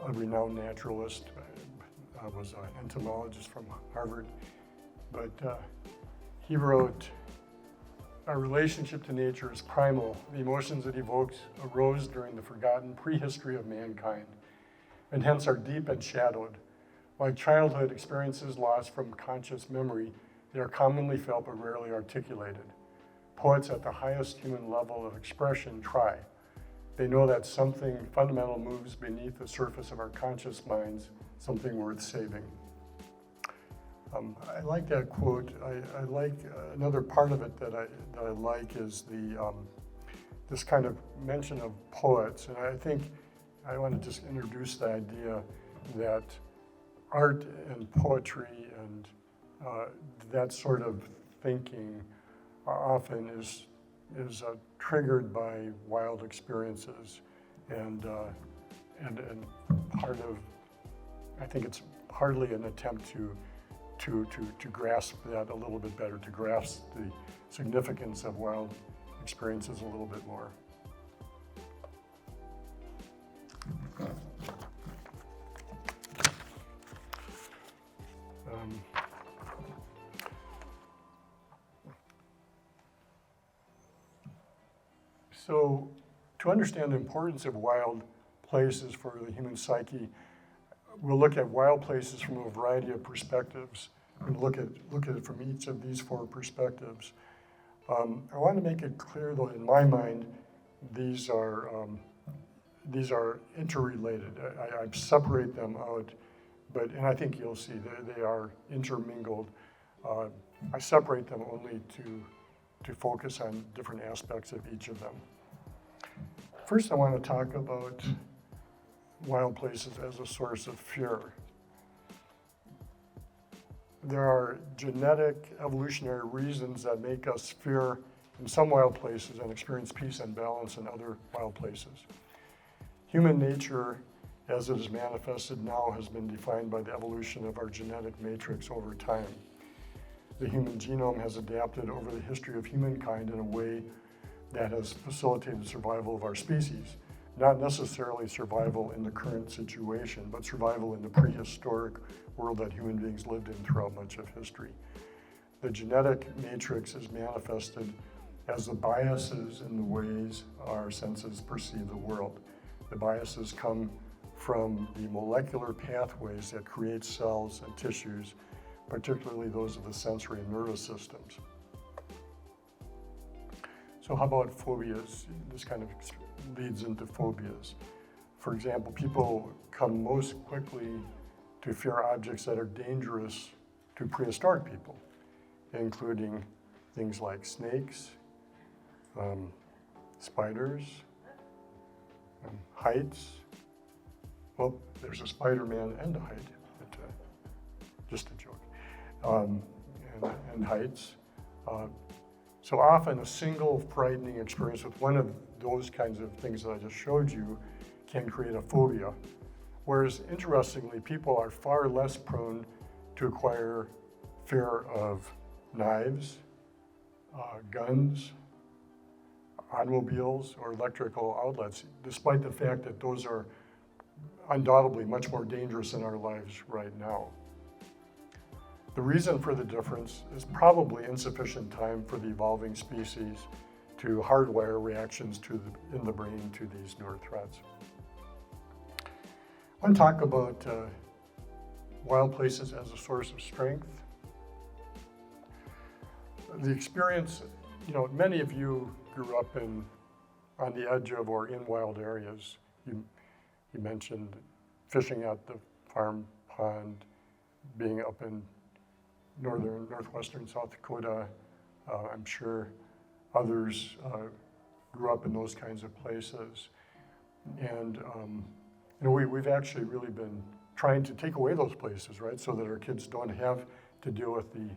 a renowned naturalist, was an entomologist from Harvard, but he wrote, "Our relationship to nature is primal. The emotions it evokes arose during the forgotten prehistory of mankind, and hence are deep and shadowed. Like childhood experiences lost from conscious memory, they are commonly felt but rarely articulated. Poets at the highest human level of expression try. They know that something fundamental moves beneath the surface of our conscious minds, something worth saving." I like that quote. I like another part of it that I like is this kind of mention of poets. And I think I want to just introduce the idea that art and poetry and that sort of thinking often is triggered by wild experiences, and part of, I think it's hardly an attempt to grasp that a little bit better, to grasp the significance of wild experiences a little bit more. So to understand the importance of wild places for the human psyche, we'll look at wild places from a variety of perspectives and look at it from each of these four perspectives. I want to make it clear, though, in my mind, these are interrelated. I separate them out, and I think you'll see they are intermingled. I separate them only to focus on different aspects of each of them. First, I want to talk about wild places as a source of fear. There are genetic, evolutionary reasons that make us fear in some wild places and experience peace and balance in other wild places. Human nature, as it is manifested now, has been defined by the evolution of our genetic matrix over time. The human genome has adapted over the history of humankind in a way that has facilitated survival of our species. Not necessarily survival in the current situation, but survival in the prehistoric world that human beings lived in throughout much of history. The genetic matrix is manifested as the biases in the ways our senses perceive the world. The biases come from the molecular pathways that create cells and tissues, particularly those of the sensory and nervous systems. So how about phobias? This kind of leads into phobias. For example, people come most quickly to fear objects that are dangerous to prehistoric people, including things like snakes, spiders, heights. Well, there's a Spider-Man and a height, but, just a joke. And heights. So often a single frightening experience with one of those kinds of things that I just showed you can create a phobia. Whereas interestingly, people are far less prone to acquire fear of knives, guns, automobiles, or electrical outlets, despite the fact that those are undoubtedly much more dangerous in our lives right now. The reason for the difference is probably insufficient time for the evolving species to hardwire reactions in the brain to these newer threats. I want to talk about wild places as a source of strength. The experience, many of you grew up on the edge of or in wild areas. You mentioned fishing at the farm pond, being up in northwestern South Dakota. I'm sure others grew up in those kinds of places. And we've actually really been trying to take away those places, right? So that our kids don't have to deal with the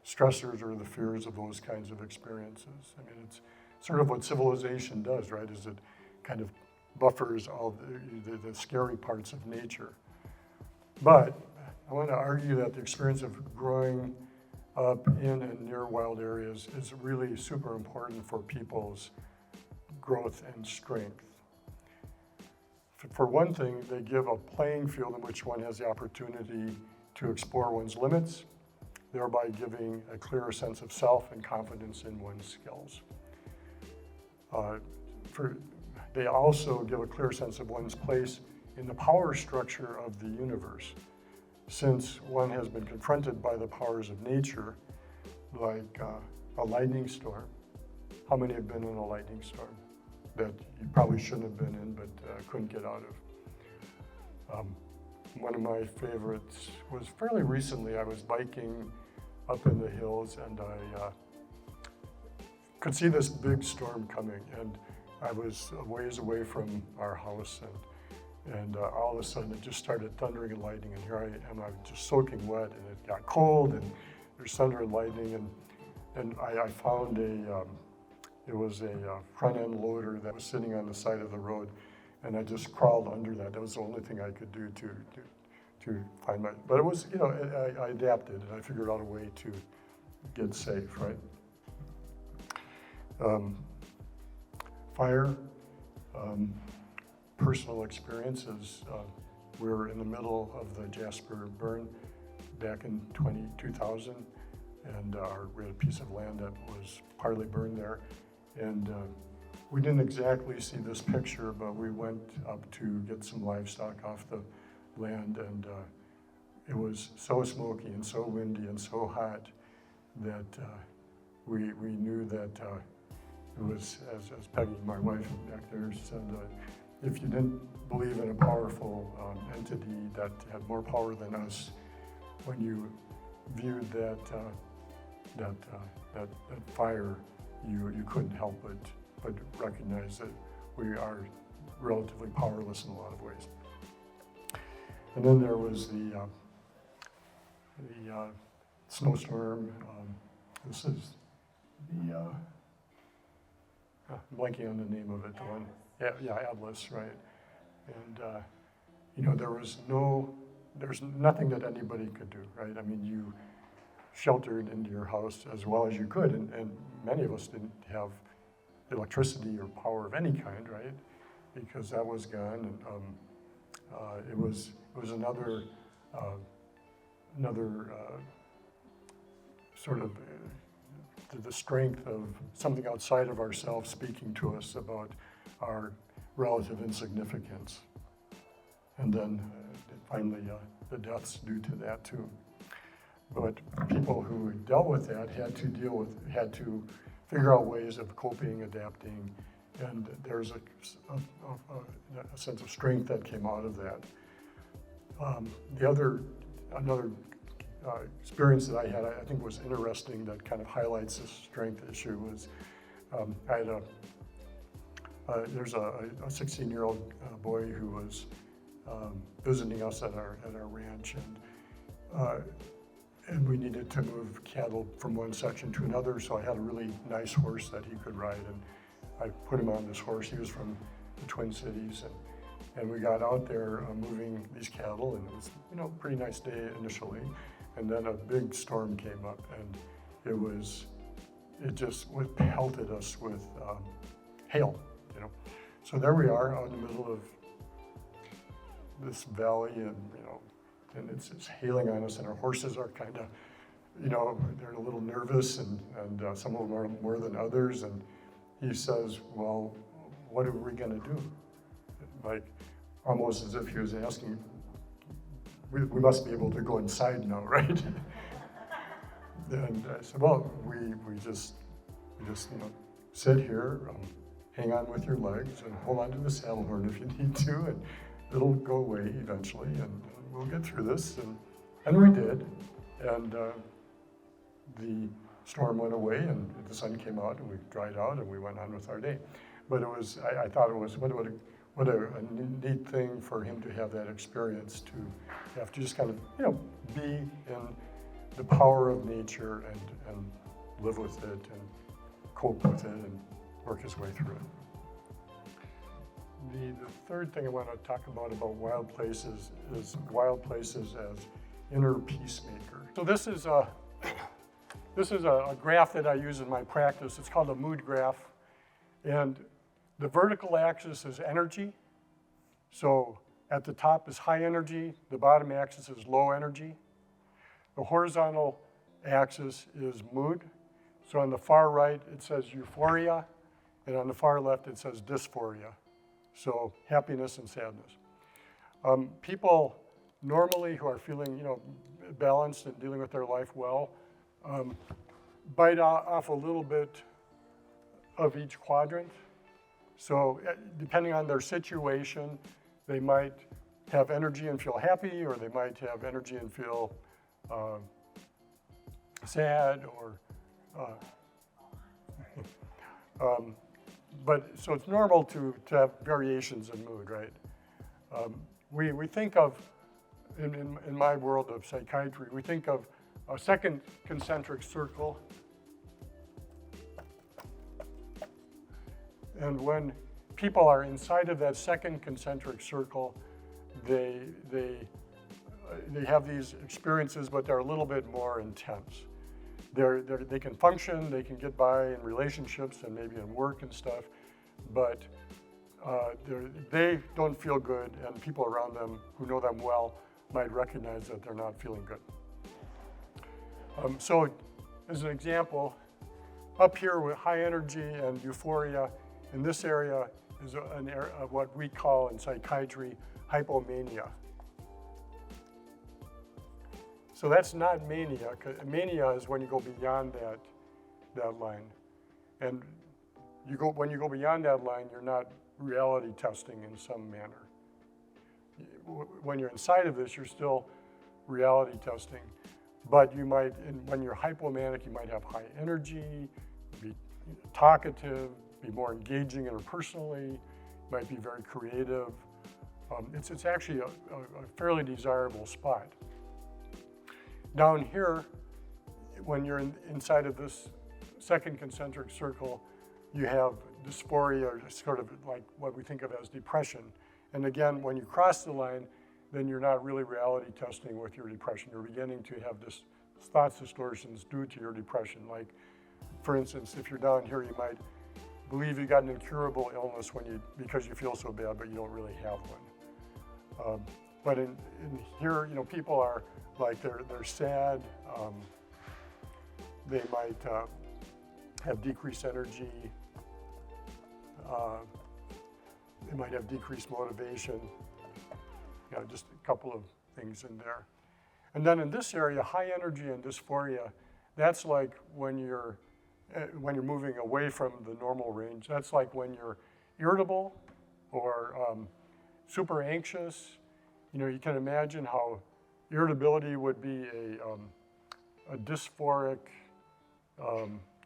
stressors or the fears of those kinds of experiences. I mean, it's sort of what civilization does, right? Is it kind of buffers all the scary parts of nature. But I want to argue that the experience of growing up in and near wild areas is really super important for people's growth and strength. For one thing, they give a playing field in which one has the opportunity to explore one's limits, thereby giving a clearer sense of self and confidence in one's skills. They also give a clear sense of one's place in the power structure of the universe. Since one has been confronted by the powers of nature, like a lightning storm. How many have been in a lightning storm that you probably shouldn't have been in, but couldn't get out of? One of my favorites was fairly recently. I was biking up in the hills, and I could see this big storm coming, and I was a ways away from our house, and all of a sudden it just started thundering and lightning, and here I am, I'm just soaking wet, and it got cold, and there's thunder and lightning, and I found it was a front-end loader that was sitting on the side of the road, and I just crawled under that. That was the only thing I could do to find my, but it was, you know, I adapted, and I figured out a way to get safe, right? Fire, personal experiences. We were in the middle of the Jasper burn back in 2000, and we had a piece of land that was partly burned there. And we didn't exactly see this picture, but we went up to get some livestock off the land, and it was so smoky and so windy and so hot that we knew that it was, as Peggy, my wife back there, said, if you didn't believe in a powerful entity that had more power than us, when you viewed that fire, you couldn't help but recognize that we are relatively powerless in a lot of ways. And then there was the snowstorm. This is the I'm blanking on the name of it. The one, yeah, Atlas, right? And you know, there's nothing that anybody could do, right? I mean, you sheltered into your house as well as you could, and many of us didn't have electricity or power of any kind, right? Because that was gone, and it was another sort of the strength of something outside of ourselves speaking to us about our relative insignificance. And then finally the deaths due to that too. But people who dealt with that had to figure out ways of coping, adapting, and there's a sense of strength that came out of that. Another experience that I had, I think was interesting, that kind of highlights this strength issue was, I had there's a 16-year-old boy who was visiting us at our ranch, and we needed to move cattle from one section to another, so I had a really nice horse that he could ride, and I put him on this horse. He was from the Twin Cities, and we got out there moving these cattle, and it was, you know, a pretty nice day initially. And then a big storm came up, and it just pelted us with hail, you know. So there we are out in the middle of this valley, and you know, and it's hailing on us, and our horses are kind of, you know, they're a little nervous, and some of them are more than others. And he says, "Well, what are we going to do?" Like almost as if he was asking. We must be able to go inside now, right? And I said, well, we just you know, sit here, hang on with your legs, and hold on to the saddle horn if you need to, and it'll go away eventually, and we'll get through this. And we did, and the storm went away, and the sun came out, and we dried out, and we went on with our day. But it was, I thought it was, what a neat thing for him to have that experience, to have to just kind of, you know, be in the power of nature and live with it and cope with it and work his way through it. The third thing I want to talk about wild places is wild places as inner peacemaker. So this is a graph that I use in my practice. It's called a mood graph, and the vertical axis is energy, So at the top is high energy, the bottom axis is low energy. The horizontal axis is mood. So on the far right, it says euphoria, and on the far left, it says dysphoria. So happiness and sadness. People normally who are feeling, balanced and dealing with their life well, bite off a little bit of each quadrant. So depending on their situation, they might have energy and feel happy, or they might have energy and feel sad, or so it's normal to have variations in mood, right? We think of, in my world of psychiatry, we think of a second concentric circle. And when people are inside of that second concentric circle, they have these experiences, but they're a little bit more intense. They can function, they can get by in relationships and maybe in work and stuff, but they don't feel good, and people around them who know them well might recognize that they're not feeling good. So as an example, up here with high energy and euphoria, in this area is an area of what we call in psychiatry hypomania. So that's not mania. Mania is when you go beyond that line. And when you go beyond that line, you're not reality testing in some manner. When you're inside of this, you're still reality testing. But you might, when you're hypomanic, you might have high energy, be talkative, be more engaging interpersonally, might be very creative. It's actually a fairly desirable spot. Down here, when you're inside of this second concentric circle, you have dysphoria, sort of like what we think of as depression. And again, when you cross the line, then you're not really reality testing with your depression. You're beginning to have this thoughts distortions due to your depression. Like, for instance, if you're down here, you might believe you got an incurable illness because you feel so bad, but you don't really have one. But in here, people are like they're sad. They might have decreased energy. They might have decreased motivation. Just a couple of things in there. And then in this area, high energy and dysphoria, that's like when you're moving away from the normal range. That's like when you're irritable or super anxious. You can imagine how irritability would be a dysphoric,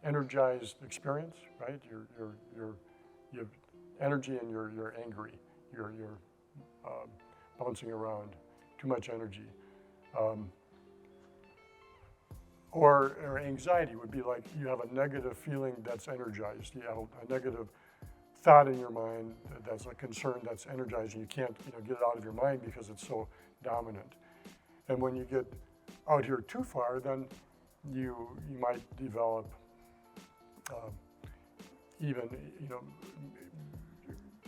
energized experience, right? You have energy and you're angry. You're bouncing around, too much energy. Or anxiety would be like you have a negative feeling that's energized. You have a negative thought in your mind that's a concern that's energizing. You can't get it out of your mind because it's so dominant. And when you get out here too far, then you might develop even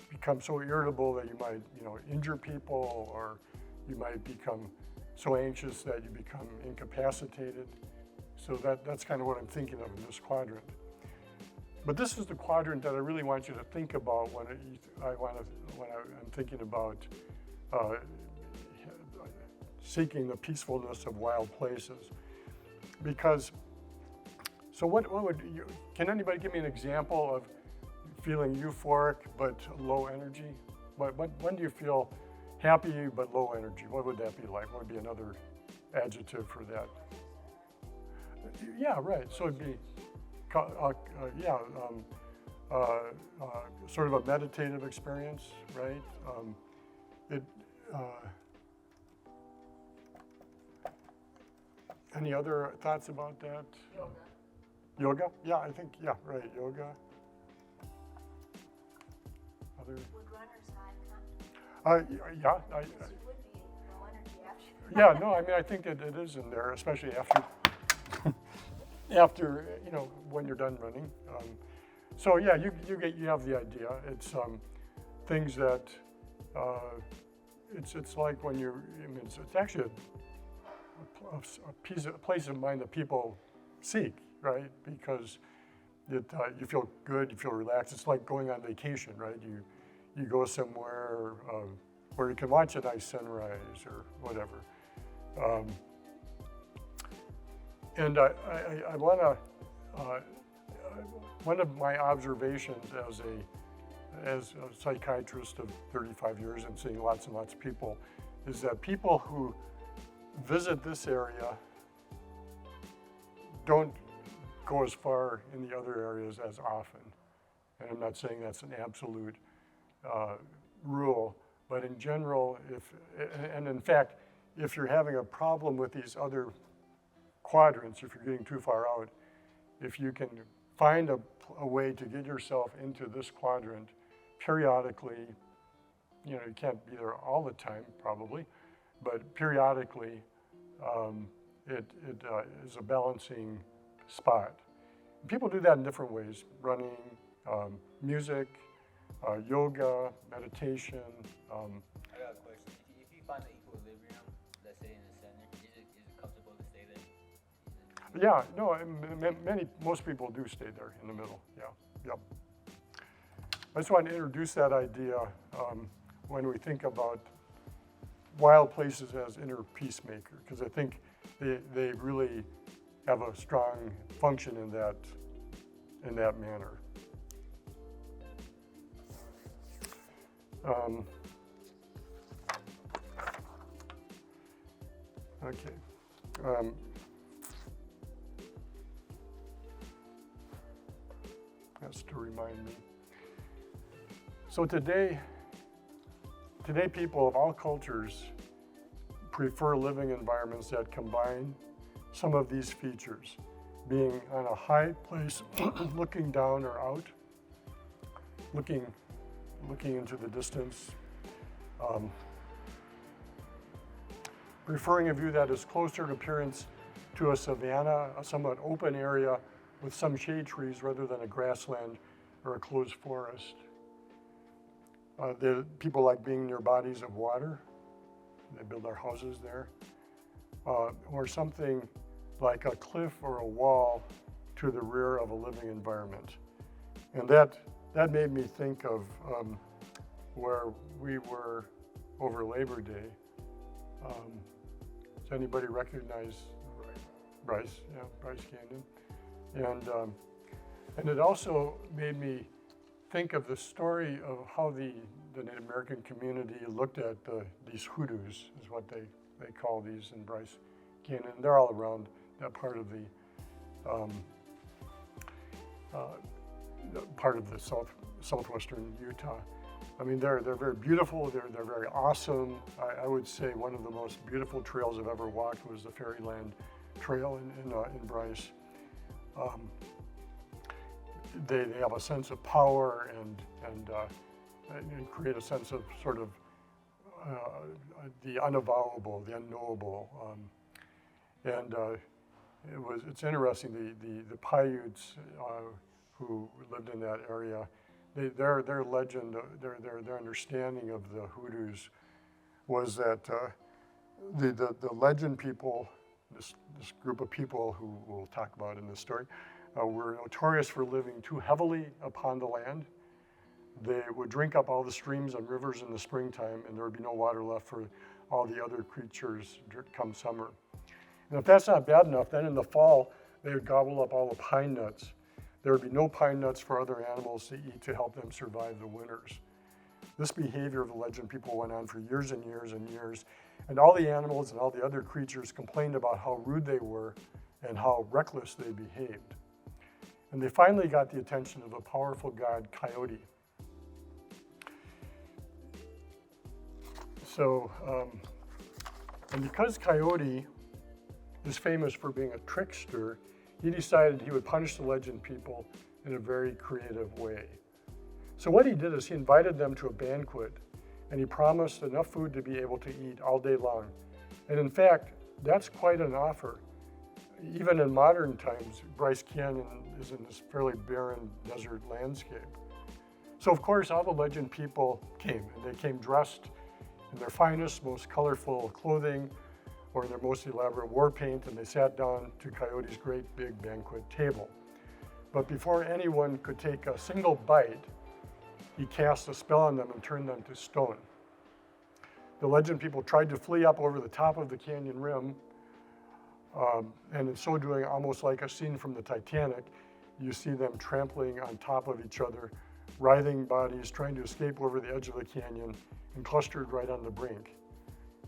become so irritable that you might injure people, or you might become so anxious that you become incapacitated. So that's kind of what I'm thinking of in this quadrant. But this is the quadrant that I really want you to think about when I'm thinking about seeking the peacefulness of wild places. Because, so can anybody give me an example of feeling euphoric but low energy? When do you feel happy but low energy? What would that be like? What would be another adjective for that? Yeah, right. So it'd be, sort of a meditative experience, right? Any other thoughts about that? Yoga? Yeah, I think, right, yoga. Other? Would runners high come? Yeah. Because you would be low energy after. Yeah, no, I mean, I think that it is in there, especially after when you're done running. So yeah, you have the idea. It's things that It's like when you're, I mean, it's actually a place of mind that people seek, right? Because you feel good, you feel relaxed. It's like going on vacation, right? You go somewhere where you can watch a nice sunrise or whatever. And I want to, one of my observations as a psychiatrist of 35 years and seeing lots and lots of people is that people who visit this area don't go as far in the other areas as often. And I'm not saying that's an absolute rule, but in general, and in fact, if you're having a problem with these other quadrants, if you're getting too far out, if you can find a way to get yourself into this quadrant periodically, you can't be there all the time probably, but periodically it is a balancing spot. People do that in different ways: running, music, yoga, meditation. I got a question. If you find the equilibrium, let's say in the center, is it comfortable to stay there? Yeah, no, most people do stay there in the middle. Yeah, yep. I just want to introduce that idea when we think about wild places as inner peacemaker, because I think they really have a strong function in that manner. Okay. That's to remind me. So today people of all cultures prefer living environments that combine some of these features: being on a high place, looking down or out, looking into the distance, preferring a view that is closer in appearance to a savanna, a somewhat open area with some shade trees rather than a grassland or a closed forest. People like being near bodies of water. They build their houses there. Or something like a cliff or a wall to the rear of a living environment. And that made me think of where we were over Labor Day. Does anybody recognize Bryce? Yeah, Bryce Canyon. And it also made me think of the story of how the Native American community looked at these hoodoos, is what they call these in Bryce Canyon. They're all around that part of the southwestern Utah. I mean, they're very beautiful. They're very awesome. I would say one of the most beautiful trails I've ever walked was the Fairyland Trail in Bryce. They have a sense of power and create a sense of sort of the unavowable, the unknowable. It's interesting. The Paiutes who lived in that area, their legend, their understanding of the hoodoos was that the legend people, this group of people who we'll talk about in this story, were notorious for living too heavily upon the land. They would drink up all the streams and rivers in the springtime, and there would be no water left for all the other creatures come summer. And if that's not bad enough, then in the fall, they would gobble up all the pine nuts. There would be no pine nuts for other animals to eat to help them survive the winters. This behavior of the legend people went on for years and years and years, and all the animals and all the other creatures complained about how rude they were and how reckless they behaved. And they finally got the attention of a powerful god, Coyote. So, and because Coyote is famous for being a trickster, he decided he would punish the legend people in a very creative way. So what he did is he invited them to a banquet, and he promised enough food to be able to eat all day long. And in fact, that's quite an offer. Even in modern times, Bryce Canyon is in this fairly barren desert landscape. So of course, all the legend people came, and they came dressed in their finest, most colorful clothing, or in their most elaborate war paint, and they sat down to Coyote's great big banquet table. But before anyone could take a single bite, he cast a spell on them and turned them to stone. The legend people tried to flee up over the top of the canyon rim, and in so doing, almost like a scene from the Titanic, you see them trampling on top of each other, writhing bodies trying to escape over the edge of the canyon and clustered right on the brink.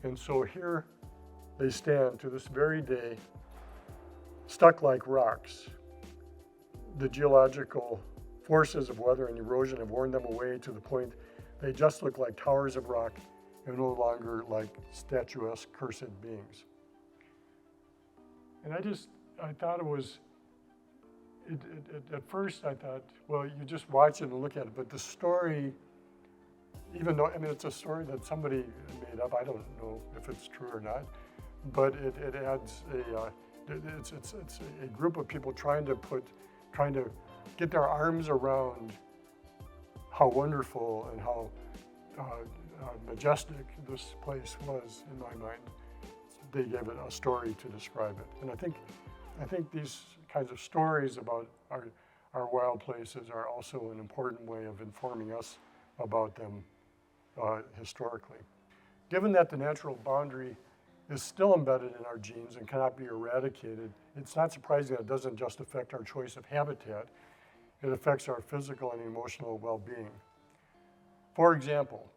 And so here they stand to this very day, stuck like rocks. The geological forces of weather and erosion have worn them away to the point they just look like towers of rock and no longer like statuesque, cursed beings. And I thought it was, at first I thought, well, you just watch it and look at it, but the story, even though, I mean, it's a story that somebody made up, I don't know if it's true or not, but it adds it's a group of people trying to get their arms around how wonderful and how majestic this place was in my mind. They gave it a story to describe it. And I think these kinds of stories about our wild places are also an important way of informing us about them historically. Given that the natural boundary is still embedded in our genes and cannot be eradicated, it's not surprising that it doesn't just affect our choice of habitat, it affects our physical and emotional well-being. For example,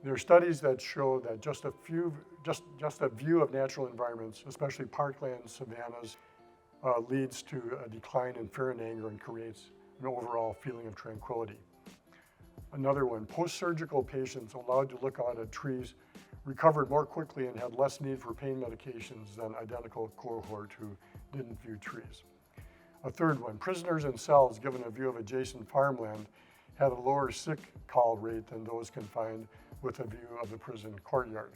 there are studies that show that just a view of natural environments, especially parklands, savannas, leads to a decline in fear and anger and creates an overall feeling of tranquility. Another one, post-surgical patients allowed to look out at trees recovered more quickly and had less need for pain medications than identical cohort who didn't view trees. A third one, prisoners in cells given a view of adjacent farmland had a lower sick call rate than those confined with a view of the prison courtyard.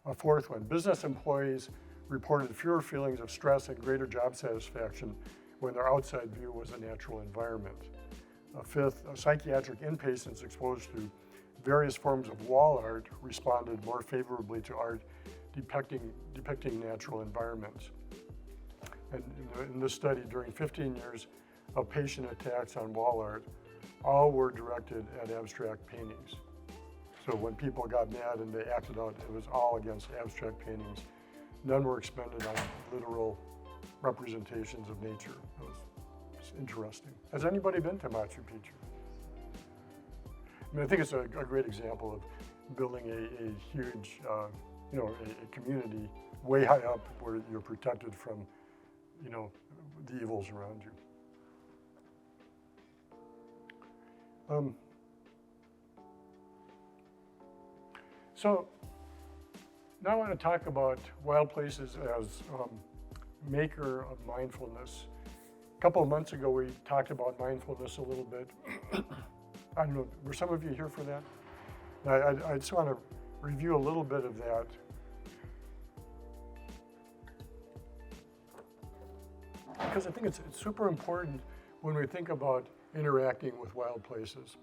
A fourth one, business employees reported fewer feelings of stress and greater job satisfaction when their outside view was a natural environment. A fifth, psychiatric inpatients exposed to various forms of wall art responded more favorably to art depicting natural environments. And in this study, during 15 years of patient attacks on wall art, all were directed at abstract paintings. So when people got mad and they acted out, it was all against abstract paintings. None were expended on literal representations of nature. It was interesting. Has anybody been to Machu Picchu? I mean, I think it's a great example of building a huge, a community way high up where you're protected from, the evils around you. So now I want to talk about wild places as maker of mindfulness. A couple of months ago, we talked about mindfulness a little bit. I don't know, were some of you here for that? I just want to review a little bit of that. Because I think it's super important when we think about interacting with wild places.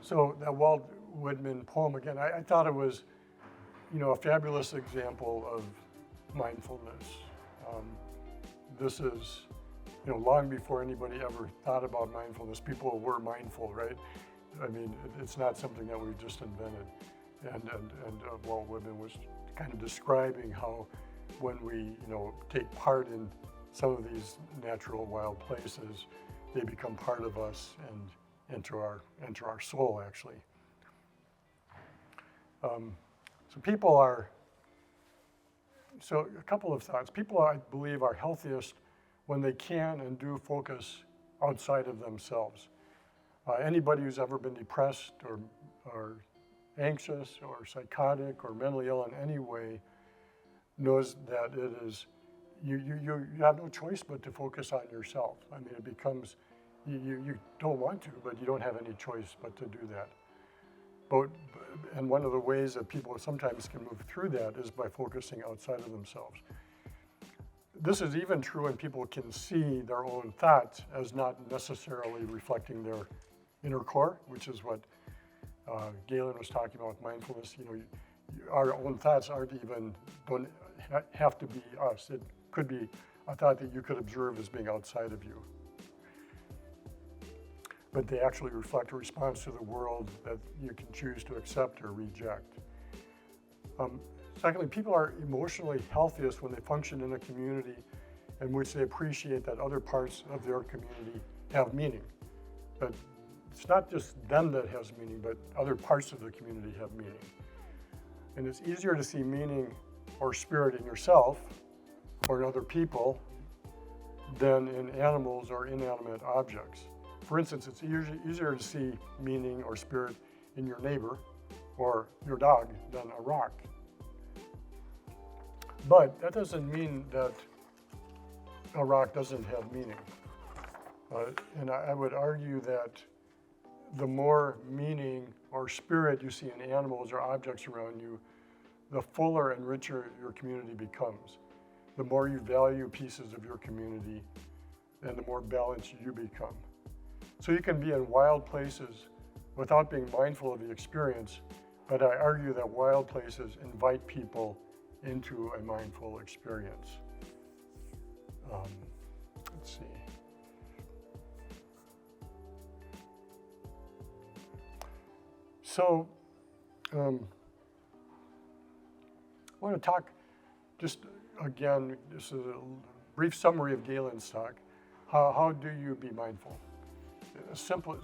So that Walt Whitman poem, again, I thought it was, a fabulous example of mindfulness. This is, long before anybody ever thought about mindfulness, people were mindful, right? I mean, it's not something that we just invented. And Walt Whitman was kind of describing how when we, take part in some of these natural wild places, they become part of us and enter our soul, actually. So a couple of thoughts. People, I believe, are healthiest when they can and do focus outside of themselves. Anybody who's ever been depressed or anxious or psychotic or mentally ill in any way knows that it is, you have no choice but to focus on yourself. I mean, it becomes, you don't want to, but you don't have any choice but to do that. And one of the ways that people sometimes can move through that is by focusing outside of themselves. this is even true when people can see their own thoughts as not necessarily reflecting their inner core, which is what Galen was talking about with mindfulness. Our own thoughts don't have to be us. It could be a thought that you could observe as being outside of you. But they actually reflect a response to the world that you can choose to accept or reject. Secondly, people are emotionally healthiest when they function in a community in which they appreciate that other parts of their community have meaning. But it's not just them that has meaning, but other parts of the community have meaning. And it's easier to see meaning or spirit in yourself or in other people than in animals or inanimate objects. For instance, it's easier to see meaning or spirit in your neighbor or your dog than a rock. But that doesn't mean that a rock doesn't have meaning. And I would argue that the more meaning or spirit you see in animals or objects around you, the fuller and richer your community becomes. The more you value pieces of your community, and the more balanced you become. So you can be in wild places without being mindful of the experience, but I argue that wild places invite people into a mindful experience. Let's see. So, I want to talk just again, this is a brief summary of Galen's talk. How do you be mindful? A simple,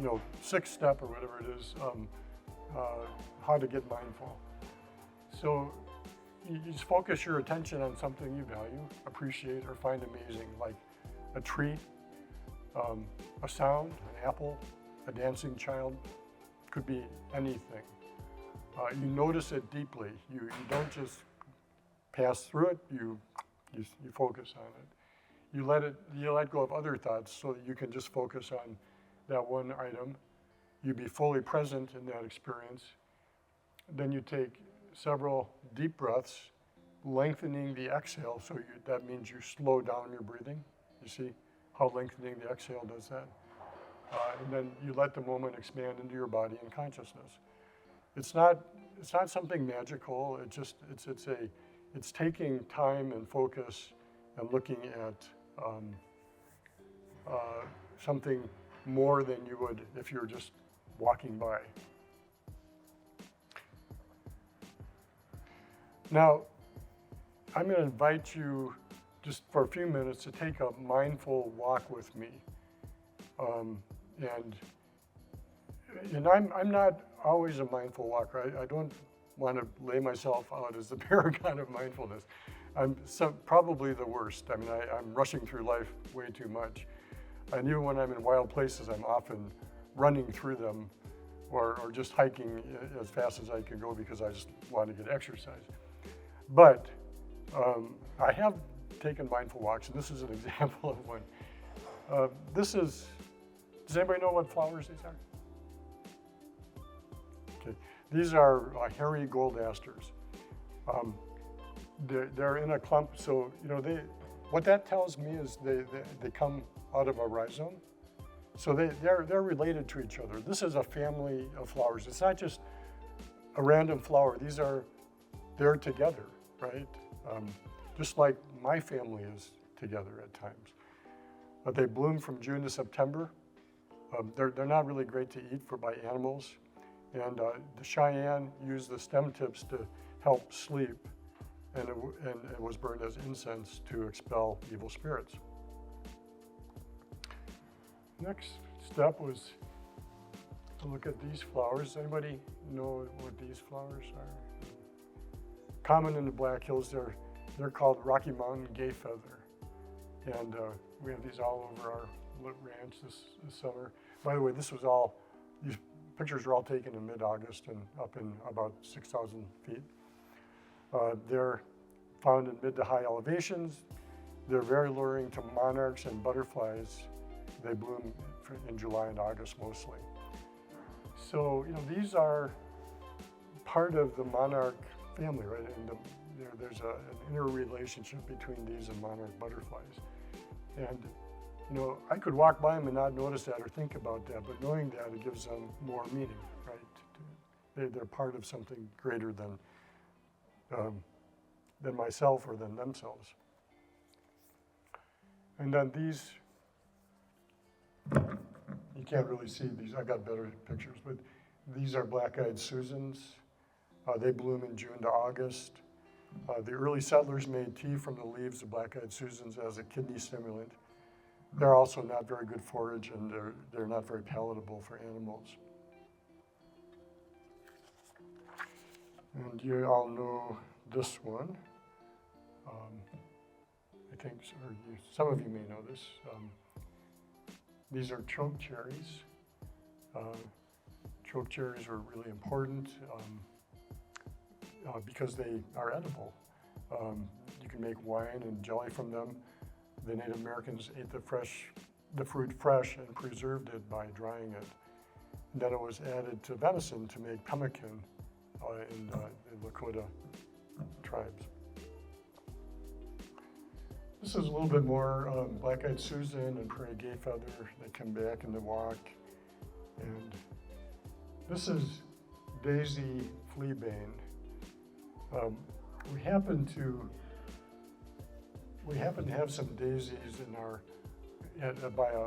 6-step or whatever it is, how to get mindful. So you just focus your attention on something you value, appreciate, or find amazing, like a tree, a sound, an apple, a dancing child, could be anything. You notice it deeply. You don't just pass through it, you focus on it. You let go of other thoughts so that you can just focus on that one item. You be fully present in that experience. Then you take several deep breaths, lengthening the exhale, so that means you slow down your breathing. You see how lengthening the exhale does that? And then you let the moment expand into your body and consciousness. It's not something magical. It's taking time and focus and looking at something more than you would if you're just walking by. Now, I'm going to invite you just for a few minutes to take a mindful walk with me. And I'm not always a mindful walker. I don't want to lay myself out as the paragon of mindfulness. I'm probably the worst. I mean, I'm rushing through life way too much. I knew when I'm in wild places, I'm often running through them or just hiking as fast as I can go because I just want to get exercise. But I have taken mindful walks, and this is an example of one. Does anybody know what flowers these are? Okay, these are hairy gold asters. They're in a clump, so what that tells me is they come out of a rhizome. So they're related to each other. This is a family of flowers. It's not just a random flower. They're together, right? Just like my family is together at times. They bloom from June to September. They're not really great to eat by animals. And the Cheyenne used the stem tips to help sleep, and it was burned as incense to expel evil spirits. Next step was to look at these flowers. Anybody know what these flowers are? Common in the Black Hills, they're called Rocky Mountain gay feather. And we have these all over our ranch this summer. By the way, these pictures were all taken in mid-August and up in about 6,000 feet. They're found in mid to high elevations. They're very alluring to monarchs and butterflies. They bloom in July and August mostly. So, these are part of the monarch family, right? And there's an interrelationship between these and monarch butterflies. And I could walk by them and not notice that or think about that, but knowing that, it gives them more meaning, right? They're part of something greater than myself or than themselves. And then these, you can't really see these, I got better pictures, but these are black-eyed Susans. They bloom in June to August. The early settlers made tea from the leaves of black-eyed Susans as a kidney stimulant. They're also not very good forage, and they're not very palatable for animals. And you all know this one. I think, or some of you may know this. These are choke cherries. Choke cherries are really important because they are edible. You can make wine and jelly from them. The Native Americans ate the fruit fresh and preserved it by drying it. And then it was added to venison to make pemmican in the Lakota tribes. This is a little bit more black-eyed Susan and prairie gay feather. They come back in the walk. And this is daisy fleabane. We happen to have some daisies in by a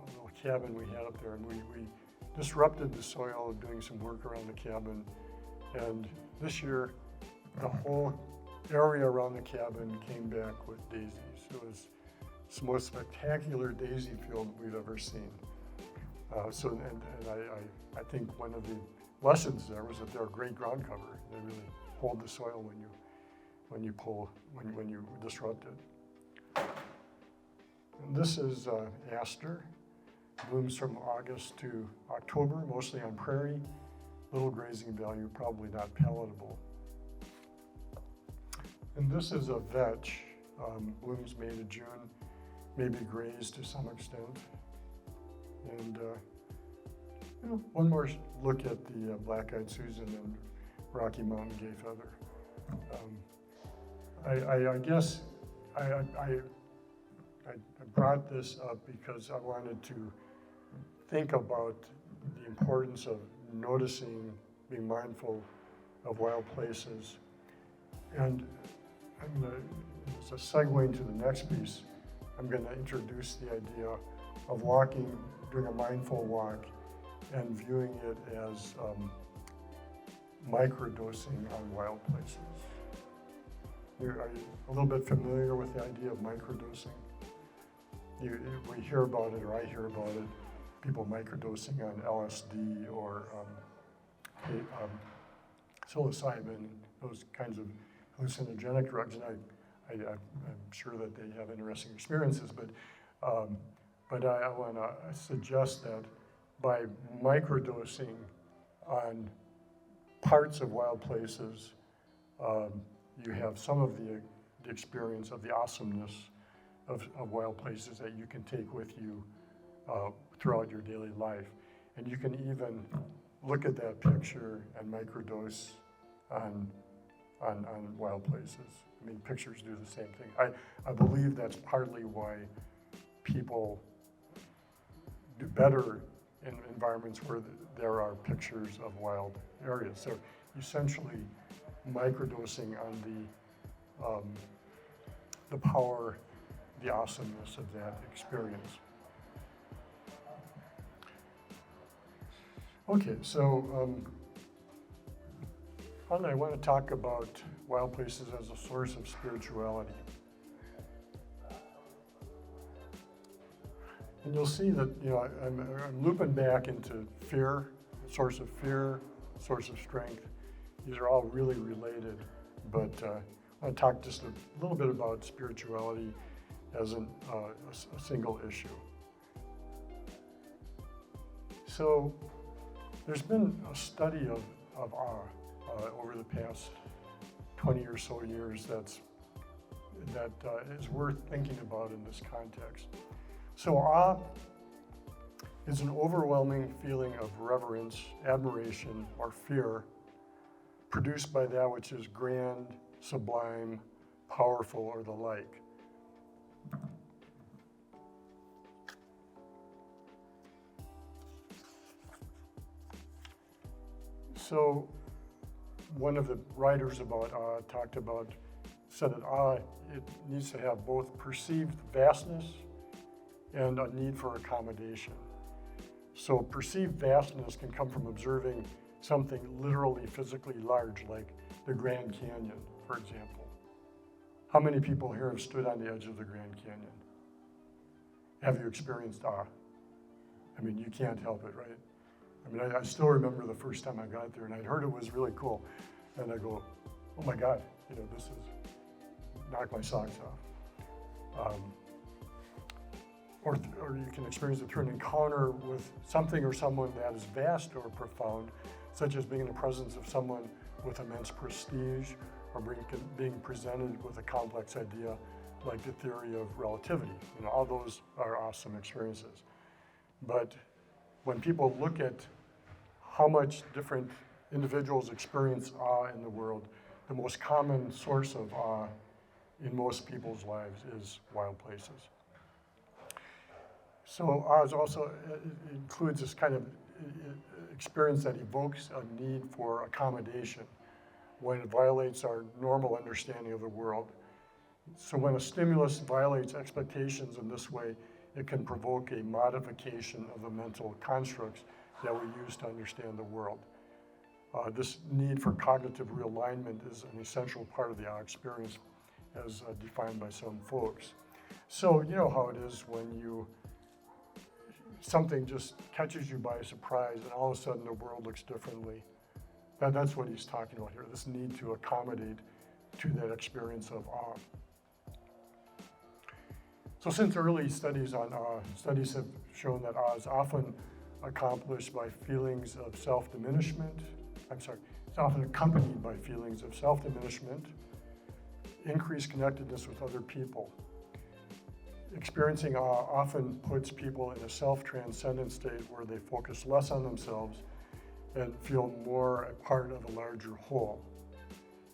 little cabin we had up there, and we disrupted the soil doing some work around the cabin. And this year, the whole area around the cabin came back with daisies. It was the most spectacular daisy field we've ever seen. I think one of the lessons there was that they're a great ground cover. They really hold the soil when you disrupt it. And this is aster. Blooms from August to October, mostly on prairie. Little grazing value, probably not palatable. And this is a vetch. Blooms May to June, maybe grazed to some extent. And one more look at the black-eyed Susan and Rocky Mountain gay feather. I guess I brought this up because I wanted to think about the importance of noticing, being mindful of wild places. And as a segue into the next piece, I'm going to introduce the idea of walking, doing a mindful walk, and viewing it as microdosing on wild places. Are you a little bit familiar with the idea of microdosing? We hear about it, or I hear about it, people microdosing on LSD or psilocybin, those kinds of hallucinogenic drugs, and I'm sure that they have interesting experiences, but I want to suggest that by microdosing on parts of wild places, you have some of the experience of the awesomeness of wild places that you can take with you throughout your daily life. And you can even look at that picture and microdose on wild places. I mean, pictures do the same thing. I believe that's partly why people do better in environments where there are pictures of wild areas. So essentially microdosing on the power, the awesomeness of that experience. Okay, so I want to talk about wild places as a source of spirituality. And you'll see that I'm looping back into fear, source of fear, source of strength. These are all really related, but I want to talk just a little bit about spirituality as a single issue. So there's been a study of awe over the past 20 or so years that is worth thinking about in this context. So awe is an overwhelming feeling of reverence, admiration, or fear produced by that which is grand, sublime, powerful, or the like. So one of the writers about awe said that awe, it needs to have both perceived vastness and a need for accommodation. So perceived vastness can come from observing something literally physically large, like the Grand Canyon, for example. How many people here have stood on the edge of the Grand Canyon? Have you experienced awe? I mean, you can't help it, right? I mean, I still remember the first time I got there, and I'd heard it was really cool. And I go, oh my God, this is, knock my socks off. Or you can experience it through an encounter with something or someone that is vast or profound, such as being in the presence of someone with immense prestige, or being presented with a complex idea like the theory of relativity. All those are awesome experiences. But when people look at how much different individuals experience awe in the world, the most common source of awe in most people's lives is wild places. So awe is also includes this kind of experience that evokes a need for accommodation when it violates our normal understanding of the world. So when a stimulus violates expectations in this way, it can provoke a modification of the mental constructs that we use to understand the world. This need for cognitive realignment is an essential part of the awe experience as defined by some folks. So you know how it is when something just catches you by surprise and all of a sudden the world looks differently. That's what he's talking about here, this need to accommodate to that experience of awe. So since early studies on awe, studies have shown that awe is often accomplished by feelings of self-diminishment. It's often accompanied by feelings of self-diminishment, increased connectedness with other people. Experiencing awe often puts people in a self-transcendent state where they focus less on themselves and feel more a part of a larger whole.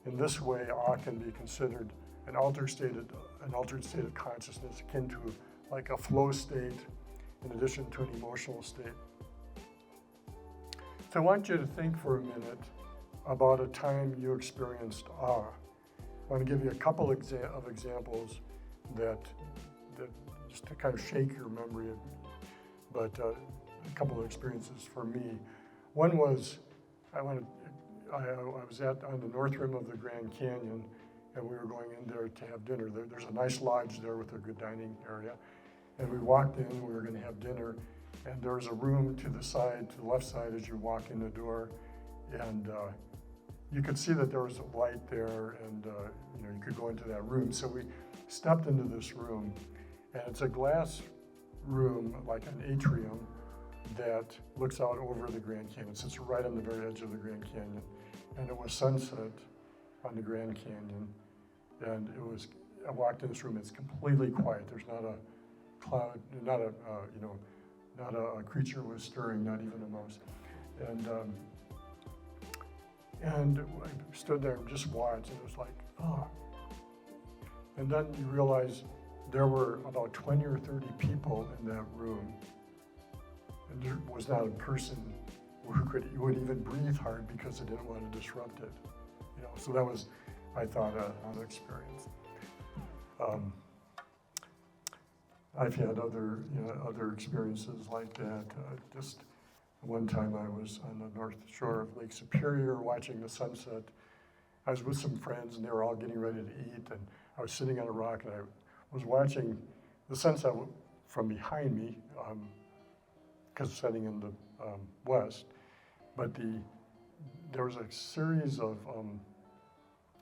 In this way, awe can be considered an altered state of consciousness akin to like a flow state in addition to an emotional state. So I want you to think for a minute about a time you experienced awe. I want to give you a couple of examples that just to kind of shake your memory, but a couple of experiences for me. One was, I was on the north rim of the Grand Canyon, and we were going in there to have dinner. There's a nice lodge there with a good dining area. And we walked in, we were going to have dinner, and there was a room to the left side as you walk in the door, and you could see that there was a light there, and you could go into that room. So we stepped into this room, and it's a glass room, like an atrium, that looks out over the Grand Canyon. It sits right on the very edge of the Grand Canyon, and it was sunset on the Grand Canyon, and I walked in this room, it's completely quiet. There's not a cloud, not a creature was stirring, not even a mouse. And I stood there and just watched, and it was like, oh. And then you realize there were about 20 or 30 people in that room, and there was not a person who would even breathe hard because they didn't want to disrupt it. So that was, I thought, an experience. I've had other experiences like that. Just one time I was on the north shore of Lake Superior watching the sunset. I was with some friends and they were all getting ready to eat, and I was sitting on a rock and I was watching the sunset from behind me, because it's setting in the west. But there was a series of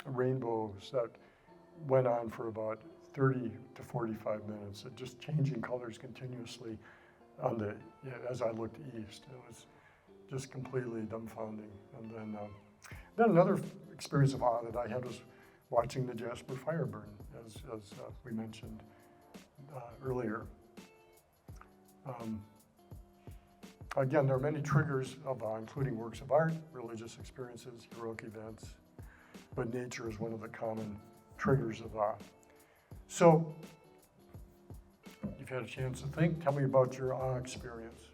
rainbows that went on for about 30 to 45 minutes, just changing colors continuously as I looked east. It was just completely dumbfounding. And then another experience of awe that I had was watching the Jasper fire burn, as we mentioned earlier. Again, there are many triggers of awe, including works of art, religious experiences, heroic events. but nature is one of the common triggers of that. So, you've had a chance to think. Tell me about your experience.